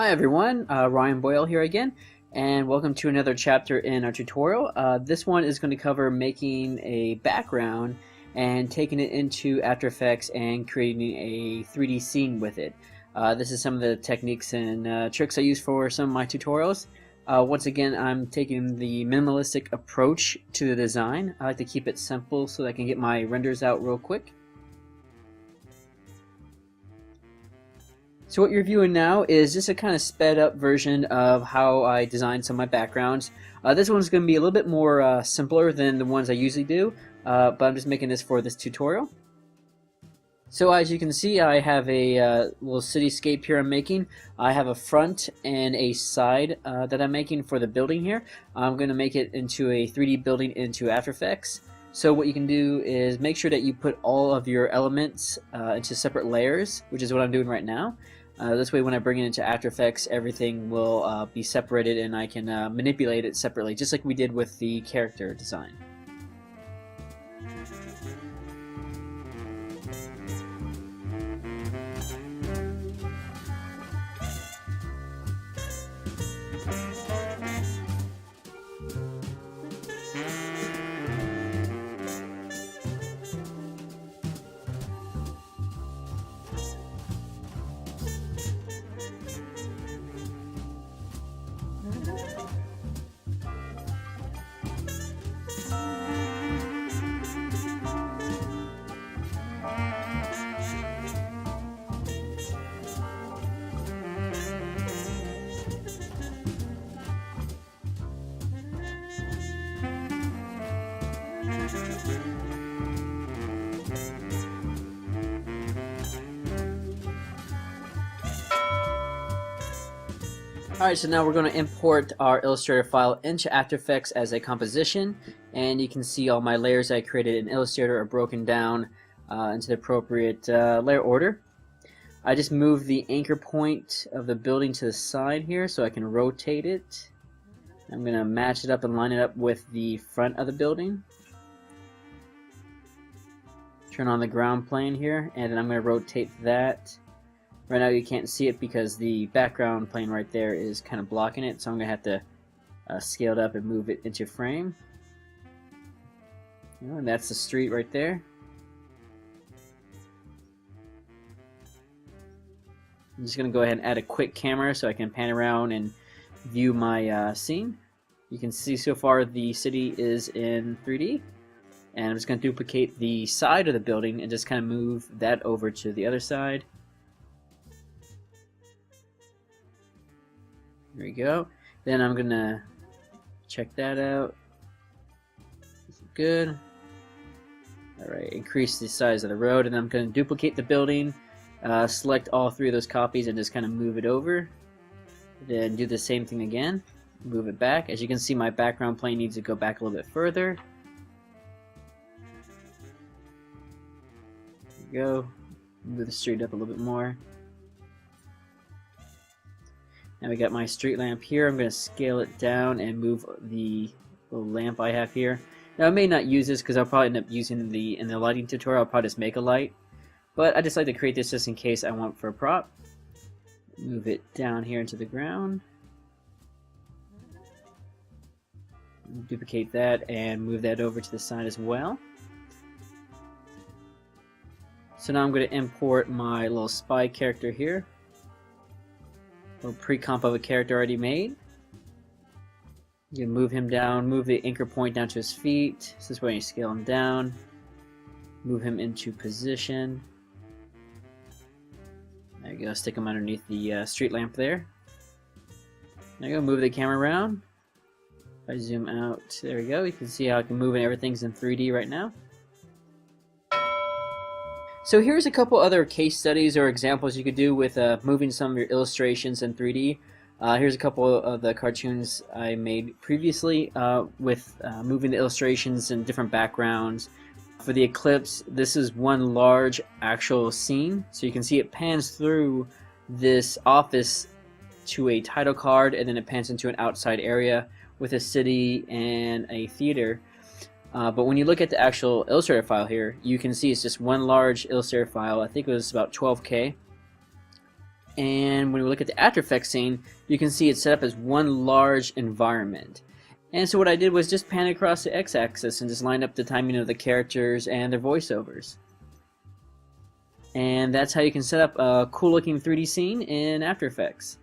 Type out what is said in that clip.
Hi everyone, Ryan Boyle here again, and welcome to another chapter in our tutorial. This one is going to cover making a background and taking it into After Effects and creating a 3D scene with it. This is some of the techniques and tricks I use for some of my tutorials. Once again, I'm taking the minimalistic approach to the design. I like to keep it simple so that I can get my renders out real quick. So what you're viewing now is just a kind of sped up version of how I designed some of my backgrounds. This one's going to be a little bit more simpler than the ones I usually do, but I'm just making this for this tutorial. So as you can see, I have a little cityscape here I'm making. I have a front and a side that I'm making for the building here. I'm going to make it into a 3D building into After Effects. So what you can do is make sure that you put all of your elements into separate layers, which is what I'm doing right now. This way when I bring it into After Effects, everything will be separated and I can manipulate it separately, just like we did with the character design. Alright, so now we're going to import our Illustrator file into After Effects as a composition, and you can see all my layers I created in Illustrator are broken down into the appropriate layer order. I just moved the anchor point of the building to the side here so I can rotate it. I'm going to match it up and line it up with the front of the building. Turn on the ground plane here, and then I'm going to rotate that. Right now you can't see it because the background plane right there is kind of blocking it, so I'm going to have to scale it up and move it into frame. And that's the street right there. I'm just going to go ahead and add a quick camera so I can pan around and view my scene. You can see so far the city is in 3D. And I'm just going to duplicate the side of the building and just kind of move that over to the other side. There we go. Then I'm gonna check that out. This is good. Alright, increase the size of the road, and I'm gonna duplicate the building, select all three of those copies and just kind of move it over. Then do the same thing again. Move it back. As you can see, my background plane needs to go back a little bit further. There we go. Move the street up a little bit more. Now we got my street lamp here. I'm going to scale it down and move the little lamp I have here. Now I may not use this because I'll probably end up using in the lighting tutorial. I'll probably just make a light. But I just like to create this just in case I want for a prop. Move it down here into the ground. Duplicate that and move that over to the side as well. So now I'm going to import my little spy character here. Little pre-comp of a character already made. You can move him down, move the anchor point down to his feet. So this way you scale him down. Move him into position. There you go, stick him underneath the street lamp there. There you go, move the camera around. If I zoom out, there we go. You can see how I can move and everything's in 3D right now. So here's a couple other case studies or examples you could do with moving some of your illustrations in 3D. Here's a couple of the cartoons I made previously with moving the illustrations in different backgrounds. For the eclipse, this is one large actual scene. So you can see it pans through this office to a title card, and then it pans into an outside area with a city and a theater. But when you look at the actual Illustrator file here, you can see it's just one large Illustrator file. I think it was about 12K. And when we look at the After Effects scene, you can see it's set up as one large environment. And so what I did was just pan across the x-axis and just line up the timing of the characters and their voiceovers. And that's how you can set up a cool looking 3D scene in After Effects.